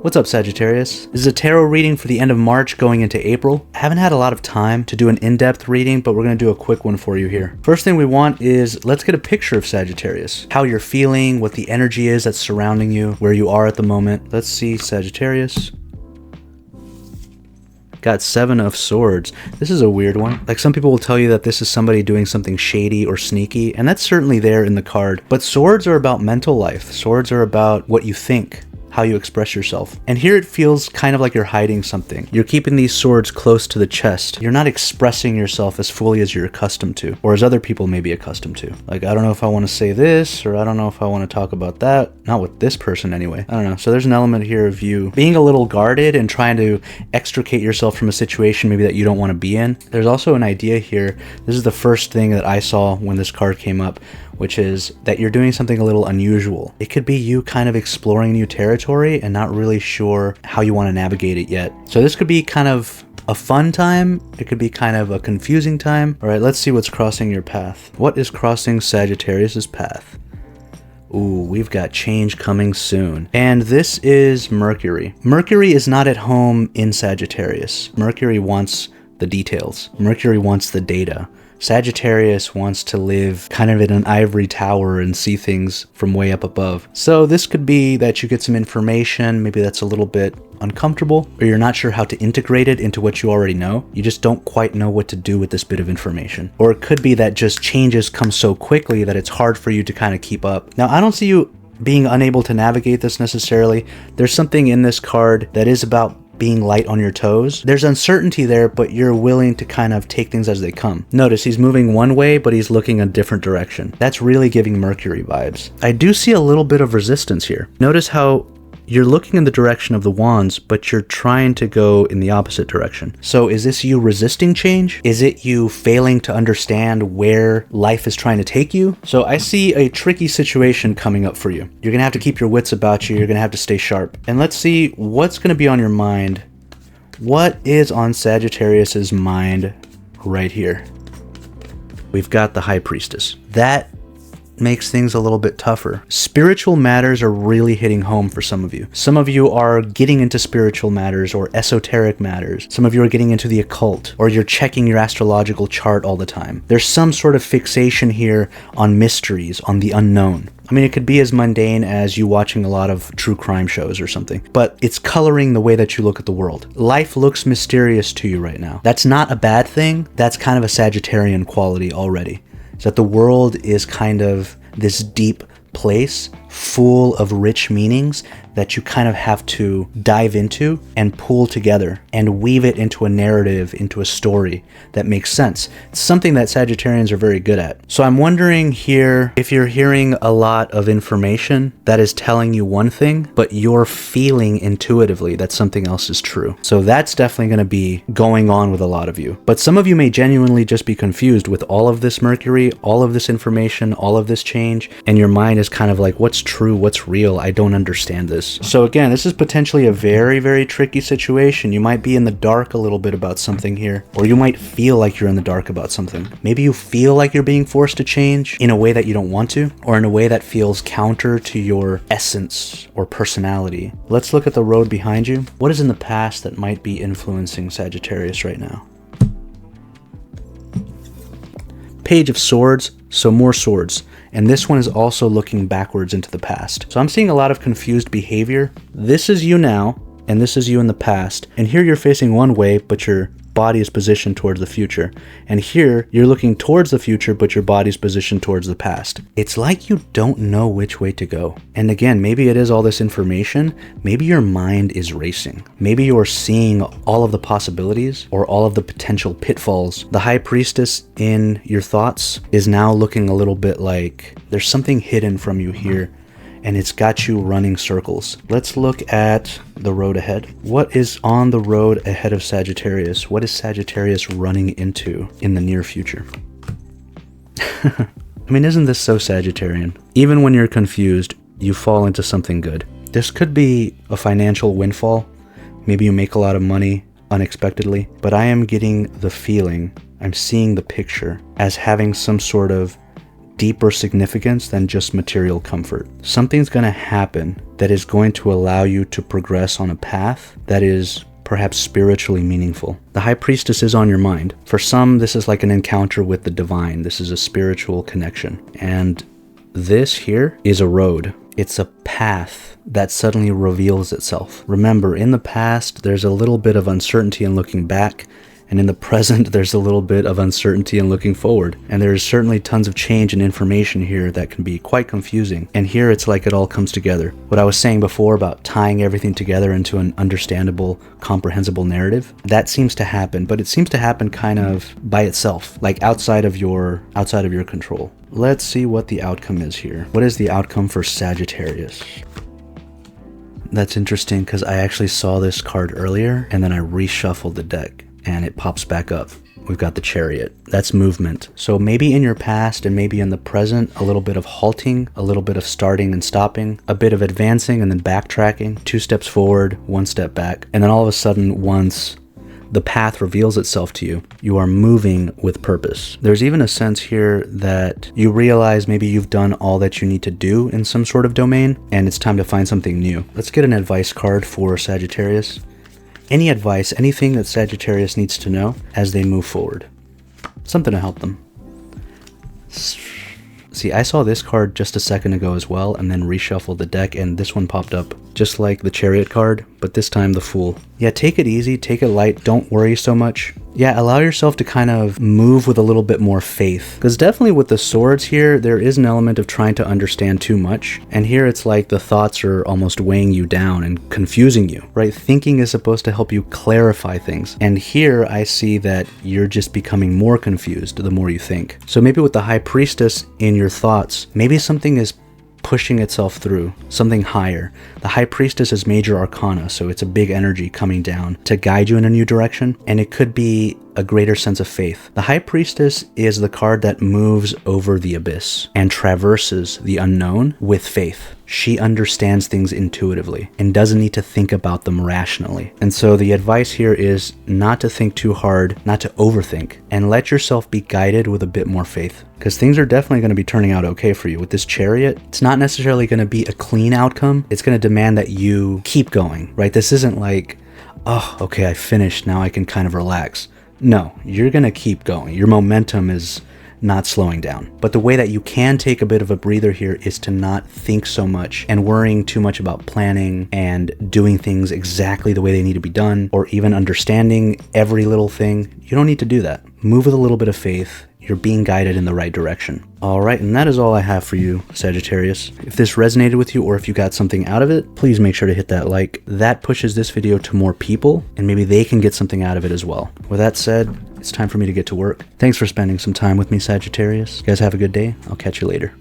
What's up, Sagittarius? This is a tarot reading for the end of March going into April. I haven't had a lot of time to do an in-depth reading, but we're going to do a quick one for you here. First thing we want is, let's get a picture of Sagittarius. How you're feeling, what the energy is that's surrounding you, where you are at the moment. Let's see Sagittarius. Got 7 of Swords. This is a weird one. Like, some people will tell you that this is somebody doing something shady or sneaky, and that's certainly there in the card. But swords are about mental life. Swords are about what you think, how you express yourself. And here it feels kind of like you're hiding something. You're keeping these swords close to the chest. You're not expressing yourself as fully as you're accustomed to, or as other people may be accustomed to. Like, I don't know if I want to say this, or I don't know if I want to talk about that. Not with this person anyway. I don't know. So there's an element here of you being a little guarded and trying to extricate yourself from a situation maybe that you don't want to be in. There's also an idea here. This is the first thing that I saw when this card came up, which is that you're doing something a little unusual. It could be you kind of exploring new territory and not really sure how you want to navigate it yet. So this could be kind of a fun time. It could be kind of a confusing time. All right, let's see what's crossing your path. What is crossing Sagittarius's path? Ooh, we've got change coming soon. And this is Mercury. Mercury is not at home in Sagittarius. Mercury wants the details. Mercury wants the data. Sagittarius wants to live kind of in an ivory tower and see things from way up above. So this could be that you get some information, maybe that's a little bit uncomfortable, or you're not sure how to integrate it into what you already know. You just don't quite know what to do with this bit of information. Or it could be that just changes come so quickly that it's hard for you to kind of keep up. Now, I don't see you being unable to navigate this necessarily. There's something in this card that is about being light on your toes. There's uncertainty there, but you're willing to kind of take things as they come. Notice he's moving one way, but he's looking a different direction. That's really giving Mercury vibes. I do see a little bit of resistance here. Notice how you're looking in the direction of the wands, but you're trying to go in the opposite direction. So is this you resisting change? Is it you failing to understand where life is trying to take you? So I see a tricky situation coming up for you. You're gonna have to keep your wits about you. You're gonna have to stay sharp. And let's see what's gonna be on your mind. What is on Sagittarius's mind right here? We've got the High Priestess. That makes things a little bit tougher. Spiritual matters are really hitting home for some of you. Some of you are getting into spiritual matters or esoteric matters. Some of you are getting into the occult, or you're checking your astrological chart all the time. There's some sort of fixation here on mysteries, on the unknown. I mean, it could be as mundane as you watching a lot of true crime shows or something, but it's coloring the way that you look at the world. Life looks mysterious to you right now. That's not a bad thing. That's kind of a Sagittarian quality already. Is that the world is kind of this deep place full of rich meanings that you kind of have to dive into and pull together and weave it into a narrative, into a story that makes sense. It's something that Sagittarians are very good at. So I'm wondering here if you're hearing a lot of information that is telling you one thing, but you're feeling intuitively that something else is true. So that's definitely going to be going on with a lot of you. But some of you may genuinely just be confused with all of this Mercury, all of this information, all of this change, and your mind is kind of like, what's true? What's real? I don't understand this. So again, this is potentially a very, very tricky situation. You might be in the dark a little bit about something here, or you might feel like you're in the dark about something. Maybe you feel like you're being forced to change in a way that you don't want to, or in a way that feels counter to your essence or personality. Let's look at the road behind you. What is in the past that might be influencing Sagittarius right now? Page of Swords, so more swords. And this one is also looking backwards into the past. So I'm seeing a lot of confused behavior. This is you now, and this is you in the past. And here you're facing one way, but your body is positioned towards the future. And here you're looking towards the future, but your body's positioned towards the past. It's like you don't know which way to go. And again, maybe it is all this information. Maybe your mind is racing. Maybe you're seeing all of the possibilities or all of the potential pitfalls. The High Priestess in your thoughts is now looking a little bit like there's something hidden from you here, and it's got you running circles. Let's look at the road ahead. What is on the road ahead of Sagittarius? What is Sagittarius running into in the near future? I mean, isn't this so Sagittarian? Even when you're confused, you fall into something good. This could be a financial windfall. Maybe you make a lot of money unexpectedly, but I am getting the feeling, I'm seeing the picture as having some sort of deeper significance than just material comfort. Something's going to happen that is going to allow you to progress on a path that is perhaps spiritually meaningful. The High Priestess is on your mind. For some, this is like an encounter with the divine. This is a spiritual connection. And this here is a road. It's a path that suddenly reveals itself. Remember, in the past, there's a little bit of uncertainty in looking back, and in the present, there's a little bit of uncertainty in looking forward. And there's certainly tons of change and information here that can be quite confusing. And here it's like it all comes together. What I was saying before about tying everything together into an understandable, comprehensible narrative, that seems to happen, but it seems to happen kind of by itself, like outside of your control. Let's see what the outcome is here. What is the outcome for Sagittarius? That's interesting because I actually saw this card earlier and then I reshuffled the deck and it pops back up. We've got the Chariot. That's movement. So maybe in your past and maybe in the present, a little bit of halting, a little bit of starting and stopping, a bit of advancing and then backtracking, 2 steps forward, 1 step back. And then all of a sudden, once the path reveals itself to you, you are moving with purpose. There's even a sense here that you realize maybe you've done all that you need to do in some sort of domain, and it's time to find something new. Let's get an advice card for Sagittarius. Any advice, anything that Sagittarius needs to know as they move forward. Something to help them. See, I saw this card just a second ago as well, and then reshuffled the deck, and this one popped up just like the Chariot card, but this time the Fool. Yeah, take it easy, take it light, don't worry so much. Yeah, allow yourself to kind of move with a little bit more faith. Because definitely with the swords here, there is an element of trying to understand too much. And here it's like the thoughts are almost weighing you down and confusing you, right? Thinking is supposed to help you clarify things. And here I see that you're just becoming more confused the more you think. So maybe with the High Priestess in your thoughts, maybe something is pushing itself through, something higher. The High Priestess is major arcana, so it's a big energy coming down to guide you in a new direction, and it could be a greater sense of faith. The High Priestess is the card that moves over the abyss and traverses the unknown with faith. She understands things intuitively and doesn't need to think about them rationally. And so the advice here is not to think too hard, not to overthink, and let yourself be guided with a bit more faith. Because things are definitely going to be turning out okay for you. With this Chariot, it's not necessarily going to be a clean outcome. It's going to demand that you keep going, right? This isn't like, oh, okay, I finished, now I can kind of relax. No, you're going to keep going. Your momentum is not slowing down. But the way that you can take a bit of a breather here is to not think so much and worrying too much about planning and doing things exactly the way they need to be done, or even understanding every little thing. You don't need to do that. Move with a little bit of faith. You're being guided in the right direction. All right, and that is all I have for you, Sagittarius. If this resonated with you or if you got something out of it, please make sure to hit that like. That pushes this video to more people, and maybe they can get something out of it as well. With that said, it's time for me to get to work. Thanks for spending some time with me, Sagittarius. You guys have a good day. I'll catch you later.